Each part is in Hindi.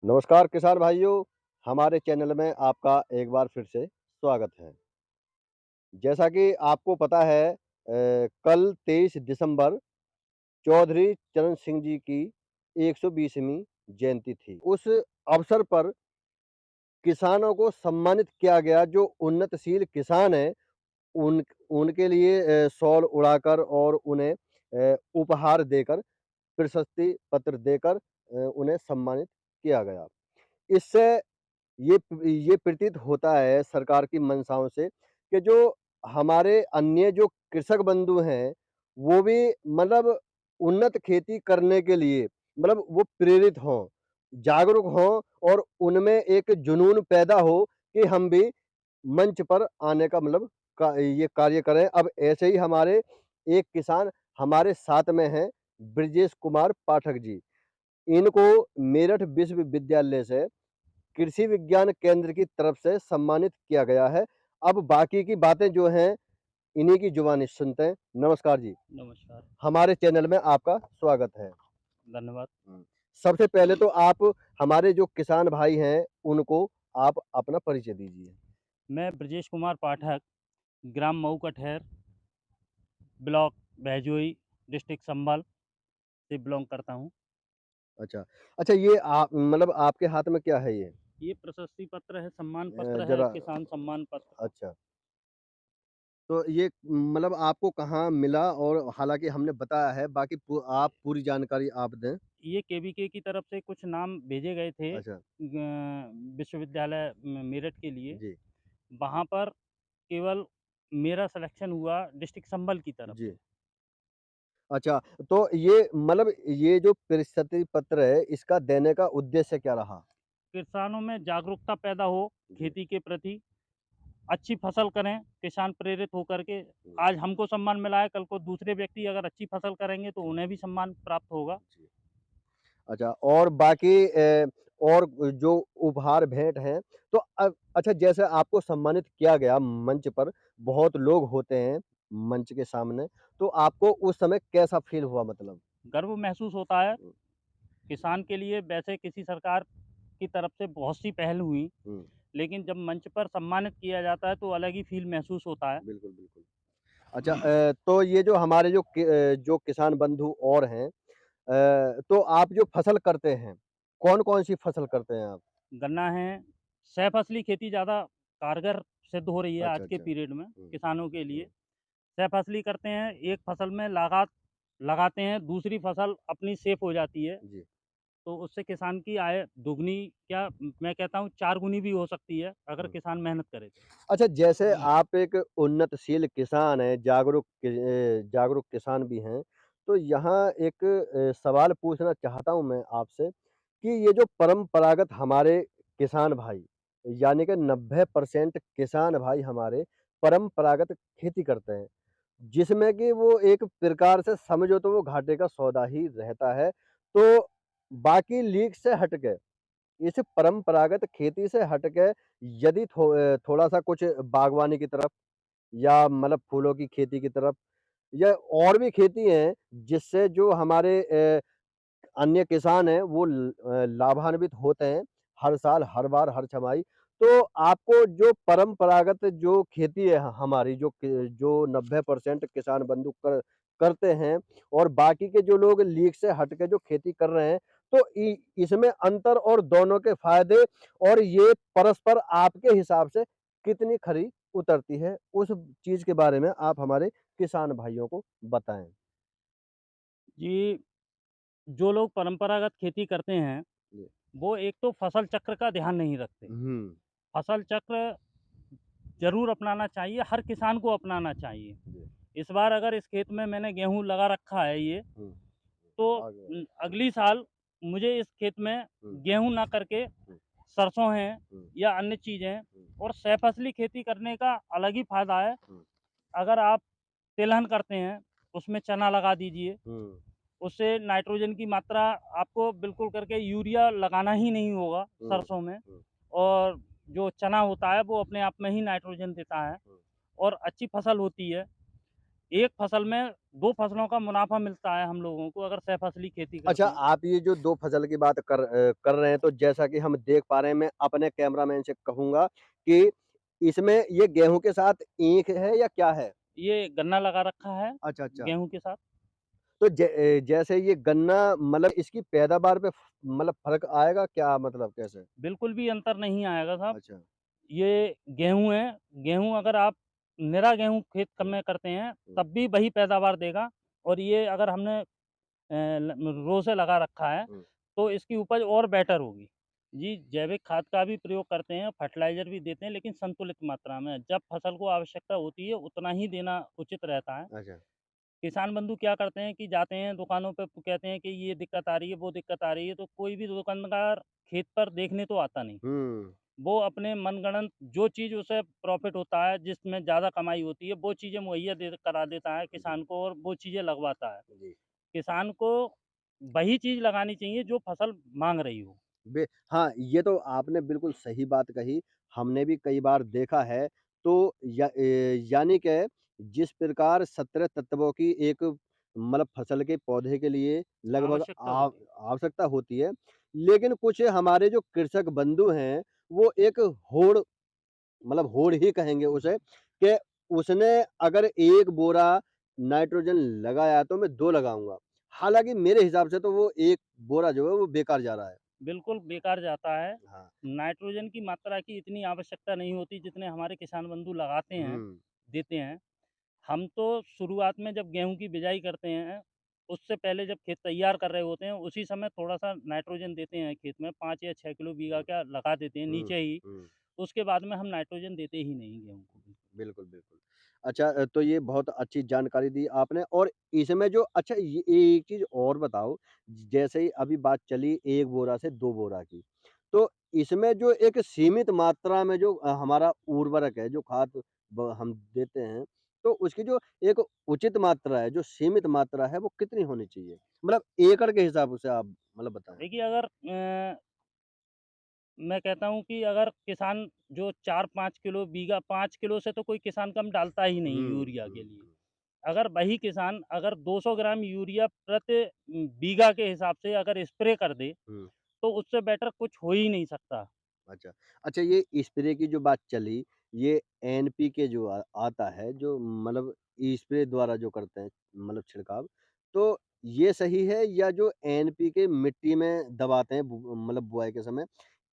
नमस्कार किसान भाइयों, हमारे चैनल में आपका एक बार फिर से स्वागत है। जैसा कि आपको पता है कल 23 दिसंबर चौधरी चरण सिंह जी की 120वीं जयंती थी। उस अवसर पर किसानों को सम्मानित किया गया जो उन्नतशील किसान हैं, उन उनके लिए शॉल उड़ाकर और उन्हें उपहार देकर, प्रशस्ति पत्र देकर उन्हें सम्मानित किया गया। इससे ये प्रतीत होता है सरकार की मंशाओं से कि जो हमारे अन्य जो कृषक बंधु हैं, वो भी मतलब उन्नत खेती करने के लिए मतलब वो प्रेरित हों, जागरूक हों और उनमें एक जुनून पैदा हो कि हम भी मंच पर आने का मतलब ये कार्य करें। अब ऐसे ही हमारे एक किसान हमारे साथ में हैं, ब्रजेश कुमार पाठक जी। इनको मेरठ विश्वविद्यालय से कृषि विज्ञान केंद्र की तरफ से सम्मानित किया गया है। अब बाकी की बातें जो हैं, इन्हीं की जुबानी सुनते हैं। नमस्कार जी, नमस्कार, हमारे चैनल में आपका स्वागत है। धन्यवाद। सबसे पहले तो आप हमारे जो किसान भाई हैं, उनको आप अपना परिचय दीजिए। मैं ब्रजेश कुमार पाठक, ग्राम मऊ कठैर, ब्लॉक बहजोई, डिस्ट्रिक्ट संभल से बिलॉन्ग करता हूँ। अच्छा, अच्छा ये आप मतलब आपके हाथ में क्या है ये? ये प्रशस्ति पत्र है, सम्मान पत्र है, ज़रा किसान सम्मान पत्र। अच्छा, तो ये मतलब आपको कहाँ मिला और हालाँकि हमने बताया है, बाकी आप पूरी जानकारी आप दें। ये केवीके की तरफ से कुछ नाम भेजे गए थे अच्छा, विश्वविद्यालय मेरठ के लिए। जी, वहाँ पर केवल मेरा सिलेक्शन हुआ डिस्ट्रिक्ट संभल की तरफ जी। से। अच्छा, तो ये मतलब ये जो प्रशस्ति पत्र है, इसका देने का उद्देश्य क्या रहा? किसानों में जागरूकता पैदा हो जी। खेती के प्रति, अच्छी फसल करें, किसान प्रेरित होकर के हुँ, आज हमको सम्मान मिला है, कल को दूसरे व्यक्ति अगर अच्छी फसल करेंगे तो हुँ, उन्हें भी सम्मान प्राप्त होगा। जी। अच्छा और बाकी और जो उपहार भेंट हैं, तो अच्छा जैसे आपको सम्मानित किया गया मंच पर, बहुत लोग होते हैं मंच के सामने, तो आपको उस समय कैसा फ़ील हुआ मतलब? गर्व महसूस होता है, हुँ, किसान के लिए वैसे किसी सरकार की तरफ से बहुत सी पहल हुई, हुँ, लेकिन जब मंच पर सम्मानित किया जाता है तो अलग ही फ़ील महसूस होता है। बिल्कुल, बिल्कुल। अच्छा तो ये जो हमारे जो किसान बंधु और हैं तो आप जो फसल करते हैं, कौन-कौन सी फसल करते हैं आप? गन्ना है, सहफसली खेती ज़्यादा कारगर सिद्ध हो रही है अच्छा, आज के अच्छा। पीरियड में हुँ, किसानों के लिए। हुँ, सहफसली करते हैं, एक फसल में लागत लगाते हैं, दूसरी फसल अपनी सेफ हो जाती है। जी। तो उससे किसान की आय दुगनी क्या मैं कहता हूँ 4 गुनी भी हो सकती है, अगर हुँ। किसान मेहनत करे तो। अच्छा जैसे आप एक उन्नतशील किसान हैं, जागरूक किसान भी हैं, तो यहाँ एक सवाल पूछना चाहता हूँ मैं आपसे कि ये जो परंपरागत हमारे किसान भाई, यानी कि 90% किसान भाई हमारे परंपरागत खेती करते हैं, जिसमें कि वो एक प्रकार से समझो तो वो घाटे का सौदा ही रहता है। तो बाकी लीग से हट के इस परंपरागत खेती से हट के यदि थोड़ा-सा कुछ बागवानी की तरफ या मतलब फूलों की खेती की तरफ या और भी खेती हैं, जिससे जो हमारे अन्य किसान हैं वो लाभान्वित होते हैं, हर साल, हर बार, हर छमाही। तो आपको जो परंपरागत जो खेती है हमारी जो 90% किसान बंधु करते हैं और बाकी के जो लोग लीग से हट के जो खेती कर रहे हैं, तो इसमें अंतर और दोनों के फ़ायदे और ये परस्पर आपके हिसाब से कितनी खरी उतरती है, उस चीज़ के बारे में आप हमारे किसान भाइयों को बताएँ? जी, जो लोग परंपरागत खेती करते हैं, जी। वो एक तो फसल चक्र का ध्यान नहीं रखते। हुँ, फसल चक्र ज़रूर अपनाना चाहिए, हर किसान को अपनाना चाहिए। जी। इस बार अगर इस खेत में मैंने गेहूँ लगा रखा है ये, हुँ, तो आ गया। अगली साल मुझे इस खेत में हुँ, गेहूँ ना करके हुँ, सरसों है हुँ, या अन्य चीज़ें हैं हुँ, और सहफसली खेती करने का अलग ही फ़ायदा है। हुँ, अगर आप तिलहन करते हैं, उसमें चना लगा दीजिए, हुँ, उससे नाइट्रोजन की मात्रा आपको बिल्कुल करके यूरिया लगाना ही नहीं होगा हुँ, सरसों में हुँ, और जो चना होता है वो अपने आप में ही नाइट्रोजन देता है हुँ, और अच्छी फसल होती है। एक फसल में 2 फसलों का मुनाफ़ा मिलता है हम लोगों को अगर सहफ़सली खेती अच्छा, करते हैं। आप ये जो 2 फसल की बात कर रहे हैं, तो जैसा कि हम देख पा रहे हैं, मैं अपने कैमरामैन से कहूँगा कि इसमें ये गेहूँ के साथ ईख है या क्या है? ये गन्ना लगा रखा है अच्छा, अच्छा। गेहूँ के साथ। तो जैसे ये गन्ना मतलब इसकी पैदावार पे मतलब फ़र्क आएगा क्या मतलब कैसे? बिल्कुल भी अंतर नहीं आएगा साहब। अच्छा। ये गेहूँ है, गेहूँ अगर आप निरा गेहूँ खेत क हुँ, में करते हैं, हुँ, तब भी वही पैदावार देगा और ये अगर हमने रो से लगा रखा है, हुँ, तो इसकी उपज और बेटर होगी। जी, जैविक खाद का भी प्रयोग करते हैं, फर्टिलाइज़र भी देते हैं, लेकिन संतुलित मात्रा में। जब फसल को आवश्यकता होती है, उतना ही देना उचित रहता है। अच्छा। किसान बंधु क्या करते हैं कि जाते हैं दुकानों पे कहते हैं कि ये दिक्कत आ रही है, वो दिक्कत आ रही है, तो कोई भी दुकानदार खेत पर देखने तो आता नहीं। हुँ, वो अपने मनगढ़ंत जो चीज़ उसे प्रॉफ़िट होता है, जिसमें ज़्यादा कमाई होती है, वो चीज़ें मुहैया दे करा देता है जी, किसान को और वो चीज़ें लगवाता है। जी। किसान को वही चीज़ लगानी चाहिए जो फसल माँग रही हो। हाँ, ये तो आपने बिल्कुल सही बात कही। हमने भी कई बार देखा है, तो यानी कि जिस प्रकार 17 तत्वों की एक मतलब फसल के पौधे के लिए लगभग आवश्यकता होती है। आवश्यकता होती है, लेकिन कुछ हमारे जो कृषक बंधु हैं, वो एक होड़ मतलब होड़ ही कहेंगे उसे कि उसने अगर 1 बोरा नाइट्रोजन लगाया तो मैं 2 लगाऊँगा। हालाँकि मेरे हिसाब से तो वो 1 बोरा जो है वो बेकार जा रहा है। बिल्कुल बेकार जाता है। हाँ। नाइट्रोजन की मात्रा की इतनी आवश्यकता नहीं होती जितने हमारे किसान बंधु लगाते हैं, हुँ, देते हैं। हम तो शुरुआत में जब गेहूँ की बिजाई करते हैं, उससे पहले जब खेत तैयार कर रहे होते हैं, उसी समय थोड़ा-सा नाइट्रोजन देते हैं खेत में 5 या 6 किलो बीघा हुँ, का लगा देते हैं हुँ, नीचे ही। हुँ। उसके बाद में हम नाइट्रोजन देते ही नहीं गेहूँ को भी। बिल्कुल, बिल्कुल। अच्छा तो ये बहुत अच्छी जानकारी दी आपने और इसमें जो अच्छा ये एक चीज़ और बताओ, जैसे ही अभी बात चली 1 बोरा से 2 बोरा की, तो इसमें जो एक सीमित मात्रा में जो हमारा उर्वरक है, जो खाद ब हम देते हैं, तो उसकी जो एक उचित मात्रा है, जो सीमित मात्रा है, वो कितनी होनी चाहिए? मतलब एकड़ के हिसाब से आप मतलब बताएँ? देखिए अगर मैं कहता हूँ कि अगर किसान जो 4-5 किलो बीघा 5 किलो से तो कोई किसान कम डालता ही नहीं हुँ, यूरिया के हुँ, लिए। हुँ, अगर वही किसान अगर 200 ग्राम यूरिया प्रति बीघा के हिसाब से अगर स्प्रे कर दे, हुँ। तो उससे बेटर कुछ हो ही नहीं सकता। अच्छा। अच्छा ये स्प्रे की जो बात चली, ये एनपीके जो आता है जो मतलब स्प्रे द्वारा जो करते हैं मतलब छिड़काव, तो ये सही है या जो एनपीके मिट्टी में दबाते हैं मतलब बुआई के समय,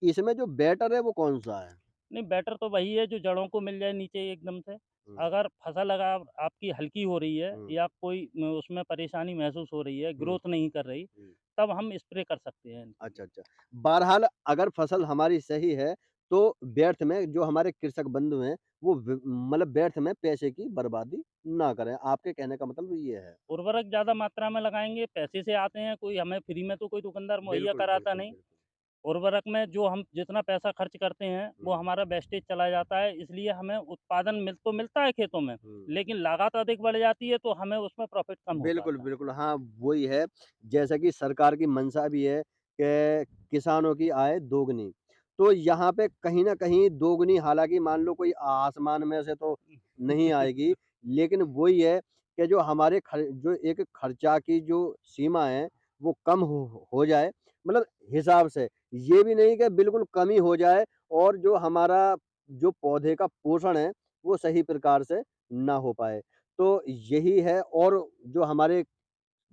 इसमें जो बेटर है वो कौन-सा है? नहीं बेटर तो वही है जो जड़ों को मिल जाए नीचे एकदम से। हुँ, अगर फसल अगर आपकी हल्की हो रही है हुँ, या कोई उसमें परेशानी महसूस हो रही है, हुँ, ग्रोथ नहीं कर रही, हुँ। तब हम स्प्रे कर सकते हैं अच्छा, एनपीके। अच्छा। बहरहाल अगर फसल हमारी सही है, तो व्यर्थ में जो हमारे कृषक बंधु हैं, वो मतलब व्यर्थ में पैसे की बर्बादी ना करें। आपके कहने का मतलब ये है। उर्वरक ज़्यादा मात्रा में लगाएँगे, पैसे से आते हैं, कोई हमें फ्री में तो कोई दुकानदार मुहैया बिल्कुल, कराता बिल्कुल, नहीं। बिल्कुल। उर्वरक में जो हम जितना पैसा खर्च करते हैं, वो हुँ, हमारा वेस्टेज चला जाता है, इसलिए हमें उत्पादन मिलता है खेतों में, हुँ। लेकिन लागत अधिक बढ़ जाती है, तो हमें उसमें प्रॉफ़िट कम हो बिल्कुल, पाता है। बिल्कुल। हाँ, वही है, जैसा कि सरकार की मंशा भी है कि किसानों की आय दोगुनी। तो यहाँ पे कहीं न कहीं दोगुनी हालाँकि मान लो कोई आसमान में से तो नहीं आएगी, लेकिन वही है कि जो हमारे जो एक खर्चा की जो सीमा है, वो कम हो जाए, मतलब हिसाब से। ये भी नहीं कि बिल्कुल कम ही हो जाए और जो हमारा जो पौधे का पोषण है, वो सही प्रकार से ना हो पाए। तो यही है और जो हमारे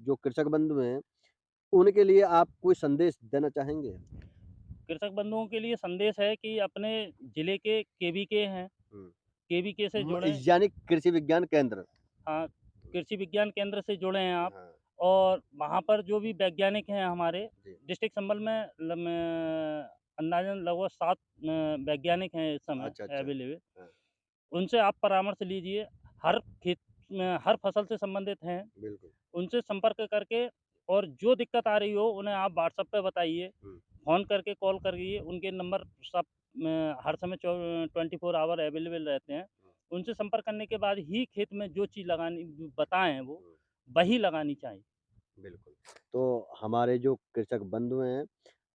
जो कृषक बंधु हैं, उनके लिए आप कोई संदेश देना चाहेंगे? कृषक बंधुओं के लिए संदेश है कि अपने ज़िले के केवीके हैं, हुँ। केवीके से जुड़ें। यानी कृषि विज्ञान केंद्र। हाँ, कृषि विज्ञान केंद्र से जुड़े हैं आप हाँ, और वहाँ पर जो भी वैज्ञानिक हैं हमारे जी। डिस्ट्रिक्ट संबल में अंदाज़न लगभग 7 वैज्ञानिक हैं इस समय अच्छा, अच्छा। अवेलेबल। हाँ, उनसे आप परामर्श लीजिए, हर खेत में हर फसल से संबंधित हैं, बिल्कुल। उनसे संपर्क करके और जो दिक्कत आ रही हो उन्हें आप व्हाट्सएप पे बताइए, हुँ, फ़ोन करके कॉल करिए, उनके नंबर सब हर समय 24 आवर अवेलेबल रहते हैं। हुँ, उनसे संपर्क करने के बाद ही खेत में जो चीज़ लगानी बताएँ वो, हुँ, वही लगानी चाहिए। बिल्कुल। तो हमारे जो कृषक बंधु हैं,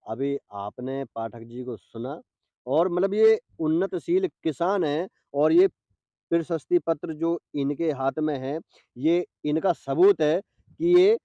अभी आपने पाठक जी को सुना और मतलब ये उन्नतशील किसान हैं और ये प्रशस्ति पत्र जो इनके हाथ में है, ये इनका सबूत है कि ये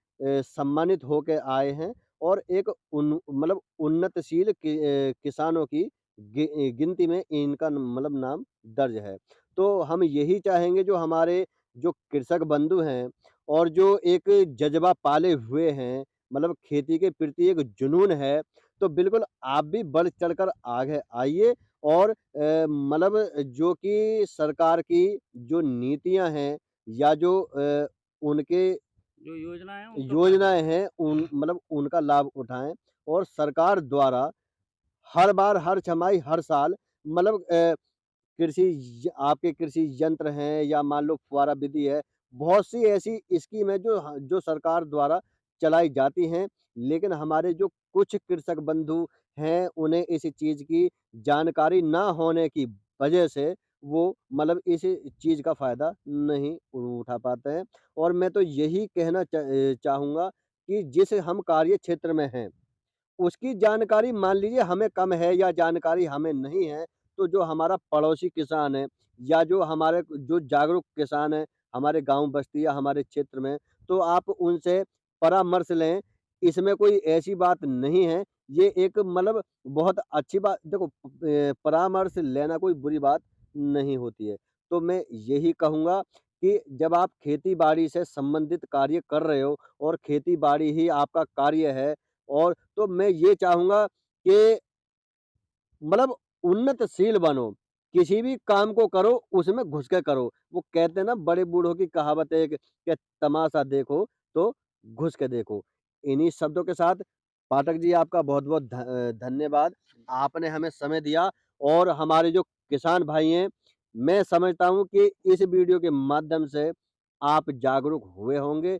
सम्मानित होके आए हैं और एक मतलब उन्नतशील किसानों की गिनती में इनका मतलब नाम दर्ज है। तो हम यही चाहेंगे जो हमारे जो कृषक बंधु हैं और जो एक जज़्बा पाले हुए हैं, मतलब खेती के प्रति एक जुनून है, तो बिल्कुल आप भी बढ़-चढ़ कर आगे आइए और मतलब जो कि सरकार की जो नीतियाँ हैं या जो उनके जो योजनाएँ हैं उनका फ़ायदा योजनाएँ उठाएँ। हैं, उन मतलब उनका लाभ उठाएँ और सरकार द्वारा हर बार, हर छमाही, हर साल मतलब कृषि आपके कृषि यंत्र हैं या मान लो फुहारा विधि है, बहुत सी ऐसी स्कीम है जो सरकार द्वारा चलाई जाती हैं, लेकिन हमारे जो कुछ कृषक बंधु हैं, उन्हें इस चीज़ की जानकारी ना होने की वजह से वो मतलब इस चीज़ का फ़ायदा नहीं उठा पाते हैं और मैं तो यही कहना चाहूँगा कि जिस हम कार्य क्षेत्र में हैं उसकी जानकारी मान लीजिए हमें कम है या जानकारी हमें नहीं है, तो जो हमारा पड़ोसी किसान है या जो हमारे जो जागरूक किसान हैं, हमारे गाँव बस्ती या हमारे क्षेत्र में, तो आप उनसे परामर्श लें। इसमें कोई ऐसी बात नहीं है, ये एक मतलब बहुत अच्छी बात देखो परामर्श लेना कोई बुरी बात नहीं होती है। तो मैं यही कहूँगा कि जब आप खेती-बाड़ी से संबंधित कार्य कर रहे हो और खेती-बाड़ी ही आपका कार्य है और तो मैं ये चाहूँगा कि मतलब उन्नतशील बनो। किसी भी काम को करो, उसमें घुस के करो। वो कहते हैं ना बड़े बूढ़ों की कहावत है एक कि तमाशा देखो तो घुस के देखो। इन्हीं शब्दों के साथ पाठक जी आपका बहुत-बहुत धन्यवाद। आपने हमें समय दिया और हमारे जो किसान भाई हैं, मैं समझता हूँ कि इस वीडियो के माध्यम से आप जागरूक हुए होंगे